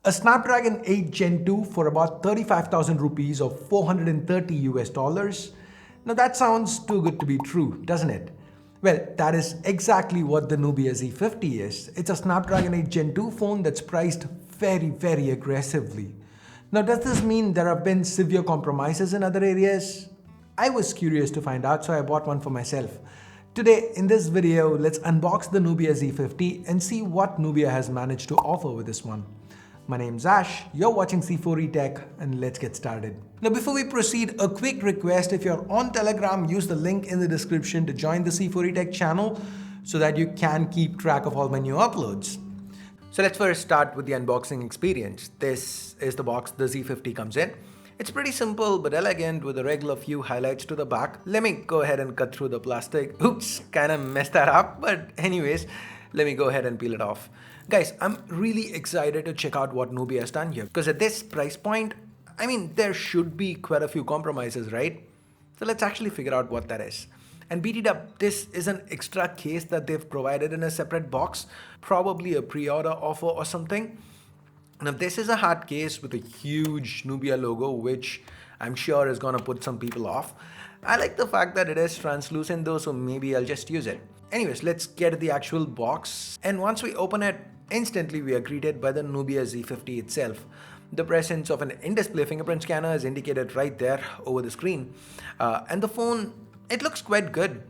A Snapdragon 8 Gen 2 for about 35,000 rupees or 430 US dollars. Now that sounds too good to be true, doesn't it? Well, that is exactly what the Nubia Z50 is. It's a Snapdragon 8 Gen 2 phone that's priced very aggressively. Now, does this mean there have been severe compromises in other areas? I was curious to find out, so I bought one for myself. Today, in this video, let's unbox the Nubia Z50 and see what Nubia has managed to offer with this one. My name's Ash, you're watching C4E Tech, and let's get started. Now before we proceed, a quick request: if you're on Telegram, use the link in the description to join the C4E Tech channel so that you can keep track of all my new uploads. So let's first start with the unboxing experience. This is the box the Z50 comes in. It's pretty simple but elegant with a regular few highlights to the back. Let me go ahead and cut through the plastic. Oops, kind of messed that up, but anyways, let me go ahead and peel it off. Guys, I'm really excited to check out what Nubia has done here, because at this price point, I mean, there should be quite a few compromises, right? So let's actually figure out what that is. And beat it up, this is an extra case that they've provided in a separate box, probably a pre-order offer or something. Now this is a hard case with a huge Nubia logo, which I'm sure is gonna put some people off. I like the fact that it is translucent though, so maybe I'll just use it. Anyways, let's get the actual box. And once we open it, instantly we are greeted by the Nubia Z50 itself. The presence of an in-display fingerprint scanner is indicated right there over the screen. And the phone, it looks quite good.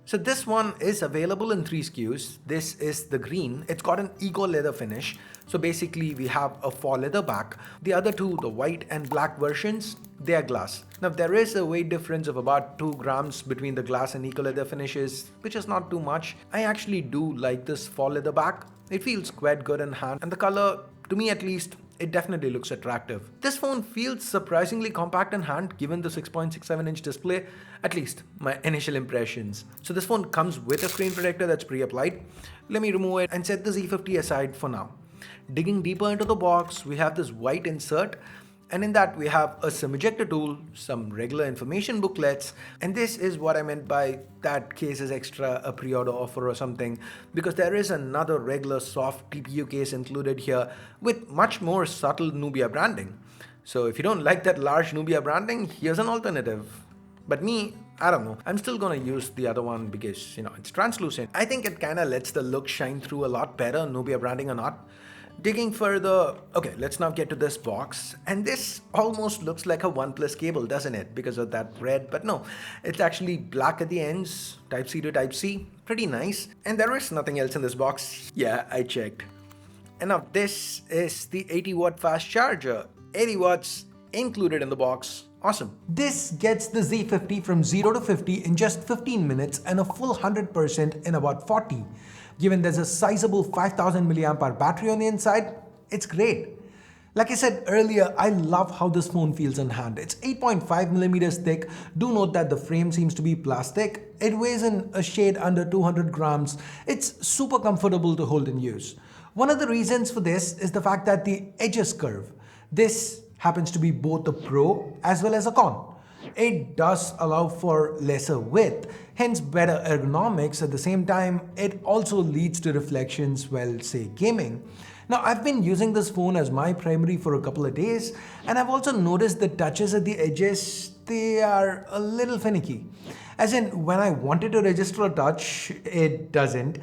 So this one is available in 3 SKUs. This is the green. It's got an eco leather finish. So basically we have a faux leather back. The other two, the white and black versions, they are glass. Now there is a weight difference of about 2 grams between the glass and eco leather finishes, which is not too much. I actually do like this faux leather back. It feels quite good in hand, and the color, to me at least, it definitely looks attractive. This phone feels surprisingly compact in hand given the 6.67-inch display, at least my initial impressions. So this phone comes with a screen protector that's pre-applied. Let me remove it and set the Z50 aside for now. Digging deeper into the box, we have this white insert, and in that we have a SIM ejector tool, some regular information booklets, and this is what I meant by that case is extra, a pre-order offer or something, because there is another regular soft TPU case included here with much more subtle Nubia branding. So if you don't like that large Nubia branding, here's an alternative. But me, I don't know. I'm still gonna use the other one because, it's translucent. I think it kinda lets the look shine through a lot better, Nubia branding or not. Digging further, okay, let's now get to this box. And this almost looks like a OnePlus cable, doesn't it? Because of that red, but no, it's actually black at the ends, Type-C to Type-C, pretty nice. And there is nothing else in this box. Yeah, I checked. And now this is the 80-watt fast charger, 80 watts included in the box. Awesome. This gets the Z50 from 0 to 50 in just 15 minutes and a full 100% in about 40. Given there's a sizable 5000 mAh battery on the inside, it's great. Like I said earlier, I love how this phone feels in hand. It's 8.5 millimeters thick. Do note that the frame seems to be plastic. It weighs in a shade under 200 grams. It's super comfortable to hold and use. One of the reasons for this is the fact that the edges curve. This happens to be both a pro as well as a con. It does allow for lesser width, hence better ergonomics. At the same time, it also leads to reflections while, say, gaming. Now, I've been using this phone as my primary for a couple of days, and I've also noticed the touches at the edges, they are a little finicky. As in, when I wanted to register a touch, it doesn't.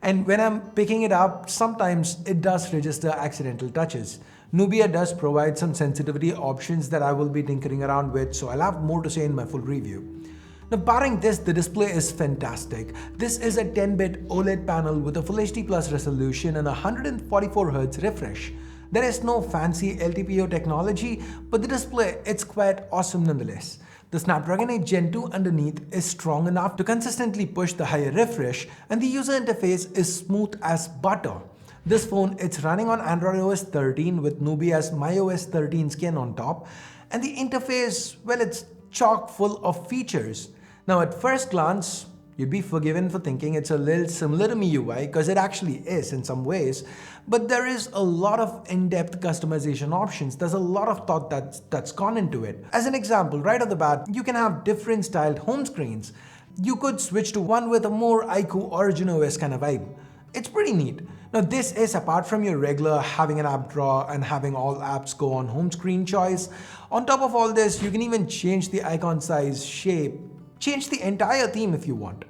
And when I'm picking it up, sometimes it does register accidental touches. Nubia does provide some sensitivity options that I will be tinkering around with, so I'll have more to say in my full review. Now, barring this, the display is fantastic. This is a 10-bit OLED panel with a Full HD Plus resolution and a 144Hz refresh. There is no fancy LTPO technology, but the display, it's quite awesome nonetheless. The Snapdragon 8 Gen 2 underneath is strong enough to consistently push the higher refresh, and the user interface is smooth as butter. This phone, it's running on Android OS 13 with Nubia's MyOS 13 skin on top, and the interface, well, it's chock full of features. Now at first glance, you'd be forgiven for thinking it's a little similar to MIUI, because it actually is in some ways, but there is a lot of in-depth customization options. There's a lot of thought that's gone into it. As an example, right off the bat, you can have different styled home screens. You could switch to one with a more iQOO Origin OS kind of vibe. It's pretty neat. Now this is apart from your regular having an app drawer and having all apps go on home screen choice. On top of all this, you can even change the icon size, shape, change the entire theme if you want.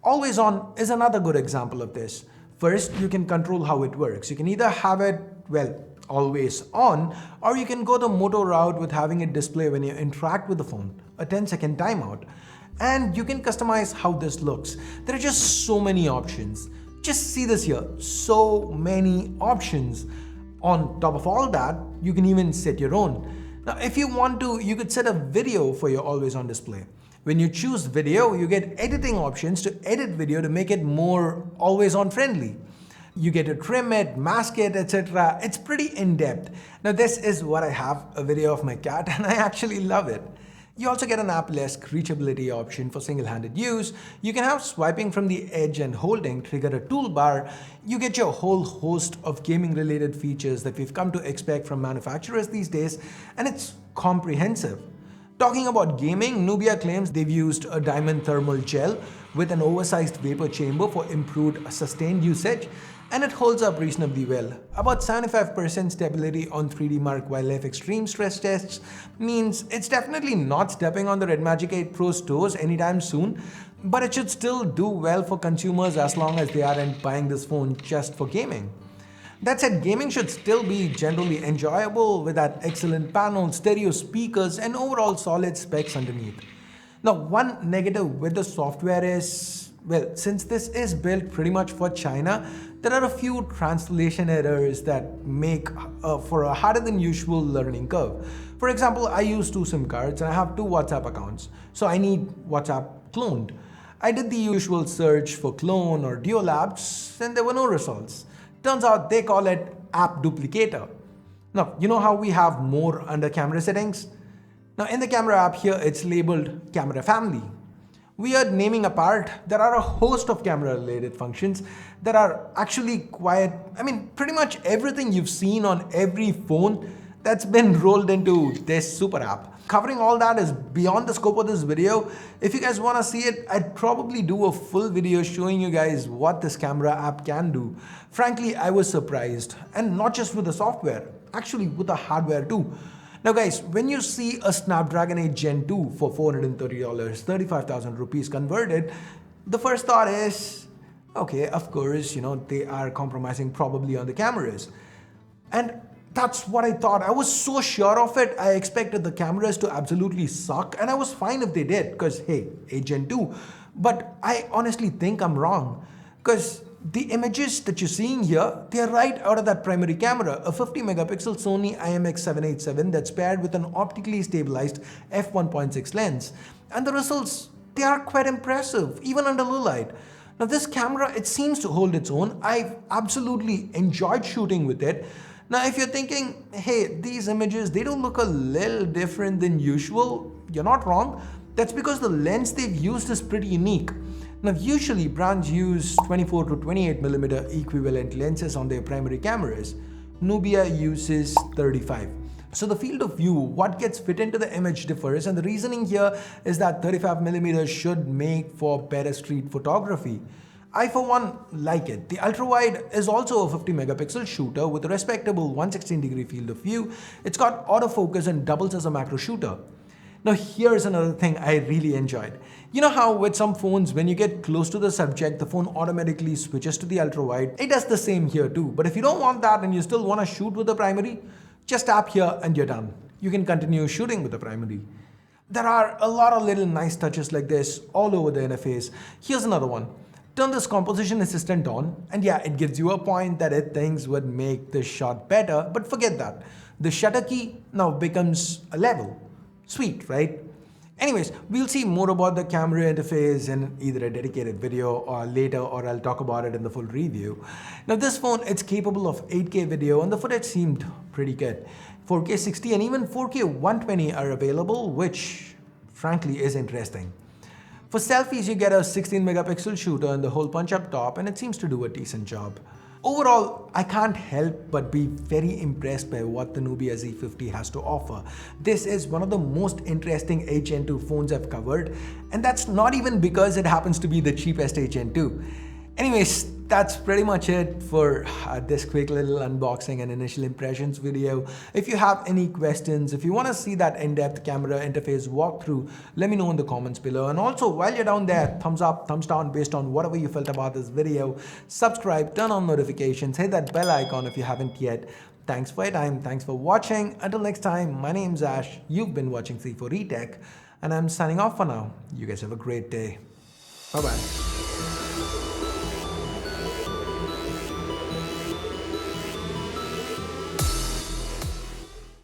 Always on is another good example of this. First, you can control how it works. You can either have it, well, always on, or you can go the Moto route with having it display when you interact with the phone, a 10-second timeout. And you can customize how this looks. There are just so many options. Just see this here, so many options. On top of all that, you can even set your own. Now, if you want to, you could set a video for your always on display. When you choose video, you get editing options to edit video to make it more always on friendly. You get to trim it, mask it, etc. It's pretty in-depth. Now this is what I have, a video of my cat, and I actually love it. You also get an app-less reachability option for single-handed use. You can have swiping from the edge and holding trigger a toolbar. You get your whole host of gaming-related features that we've come to expect from manufacturers these days, and it's comprehensive. Talking about gaming, Nubia claims they've used a diamond thermal gel with an oversized vapor chamber for improved sustained usage, and it holds up reasonably well. About 75% stability on 3D Mark Wildlife Extreme stress tests means it's definitely not stepping on the Red Magic 8 Pro's toes anytime soon, but it should still do well for consumers as long as they aren't buying this phone just for gaming. That said, gaming should still be generally enjoyable with that excellent panel, stereo speakers, and overall solid specs underneath. Now, one negative with the software is, well, since this is built pretty much for China, there are a few translation errors that make for a harder than usual learning curve. For example, I use 2 SIM cards and I have 2 WhatsApp accounts, so I need WhatsApp cloned. I did the usual search for clone or dual apps and there were no results. Turns out they call it app duplicator. Now, you know how we have more under camera settings? Now in the camera app here, it's labeled camera family. Weird naming apart, there are a host of camera related functions that are actually pretty much everything you've seen on every phone that's been rolled into this super app. Covering all that is beyond the scope of this video. If you guys want to see it, I'd probably do a full video showing you guys what this camera app can do. Frankly, I was surprised, and not just with the software, actually with the hardware too. Now guys, when you see a Snapdragon 8 Gen 2 for $430, 35,000 rupees converted, the first thought is, okay, of course, they are compromising probably on the cameras. And that's what I thought. I was so sure of it. I expected the cameras to absolutely suck, and I was fine if they did, because hey, 8 Gen 2. But I honestly think I'm wrong, because the images that you're seeing here, they're right out of that primary camera, a 50 megapixel Sony IMX787 that's paired with an optically stabilized f1.6 lens. And the results, they are quite impressive, even under low light. Now this camera, it seems to hold its own. I've absolutely enjoyed shooting with it. Now if you're thinking, hey, these images, they don't look a little different than usual, you're not wrong. That's because the lens they've used is pretty unique. Now usually brands use 24 to 28mm equivalent lenses on their primary cameras. Nubia uses 35. So the field of view, what gets fit into the image differs, and the reasoning here is that 35mm should make for better street photography. I for one like it. The ultra-wide is also a 50 megapixel shooter with a respectable 116-degree field of view. It's got autofocus and doubles as a macro shooter. Now here's another thing I really enjoyed. You know how with some phones, when you get close to the subject, the phone automatically switches to the ultra-wide? It does the same here too. But if you don't want that and you still want to shoot with the primary, just tap here and you're done. You can continue shooting with the primary. There are a lot of little nice touches like this all over the interface. Here's another one. Turn this composition assistant on, and yeah, it gives you a point that it thinks would make the shot better, but forget that. The shutter key now becomes a level. Sweet, right? Anyways, we'll see more about the camera interface in either a dedicated video or later, or I'll talk about it in the full review. Now this phone, it's capable of 8K video and the footage seemed pretty good. 4K 60 and even 4K 120 are available, which frankly is interesting. For selfies, you get a 16 megapixel shooter and the hole punch up top, and it seems to do a decent job. Overall, I can't help but be very impressed by what the Nubia Z50 has to offer. This is one of the most interesting 8 Gen 2 phones I've covered, and that's not even because it happens to be the cheapest 8 Gen 2. Anyways, That's pretty much it for this quick little unboxing and initial impressions video. If you have any questions, if you want to see that in-depth camera interface walkthrough, let me know in the comments below. And also, while you're down there, thumbs up, thumbs down based on whatever you felt about this video. Subscribe, turn on notifications, hit that bell icon if you haven't yet. Thanks for your time. Thanks for watching. Until next time, my name's Ash. You've been watching C4E Tech, and I'm signing off for now. You guys have a great day. Bye-bye.